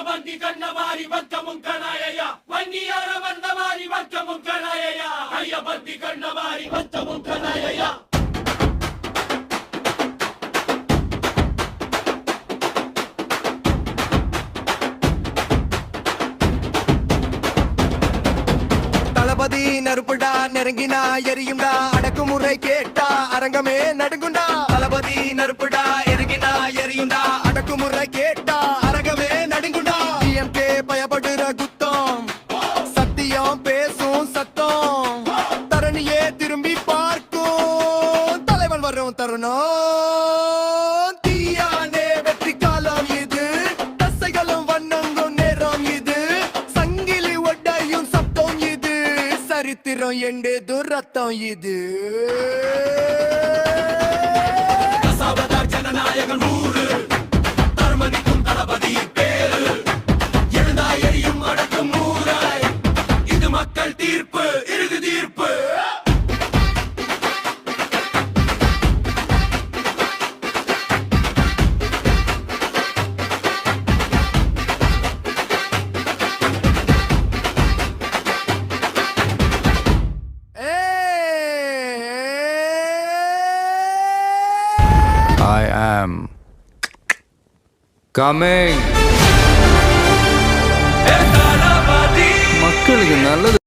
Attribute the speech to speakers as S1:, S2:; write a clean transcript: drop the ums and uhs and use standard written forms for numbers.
S1: ಬಂದಿ ಕಣ್ಣ ಮಾರಿ ಭಕ್ತ ಮುಂಕನಾಯಯ್ಯ ವನ್ನಿಯಾರ ಬಂದ ಮಾರಿ ಭಕ್ತ ಮುಂಕನಾಯಯ್ಯ ಅಯ್ಯ ಬಂದಿ ಕಣ್ಣ ಮಾರಿ ಭಕ್ತ ಮುಂಕನಾಯಯ್ಯ
S2: தளபதி நறுப்புடா நெருங்கினா எரியும்டா அடக்குமுறை கேட்டா அரங்கமே நடுங்குண்டா தளபதி நறுப்புடா எருங்கினா எரியும்டா அடக்குமுறை கேட்டா அரங்கமே நடுங்குண்டா டிஎம்கே பயப்படுற குத்தம் சத்தியம் பேசும் சத்தம் தரணியே திரும்பி பார்க்கும் தலைவன் வரும் தருணம் தீயானே வெற்றி காலம் இது தசைகளும் வண்ணங்கும் நேரம் இது சங்கிலி ஒட்டையும் சப்தம் இது சரித்திரம் எண்டது ரத்தம் இது
S1: ஜனநாயகன் ஊரு தர்மனிக்கும் தளபதி பேரு எழுந்தா எரியும் அடக்கும் ஊராய் இது மக்கள் தீர்ப்பு இறுதி தீர்ப்பு
S3: I am coming. மக்களுக்கு நல்லது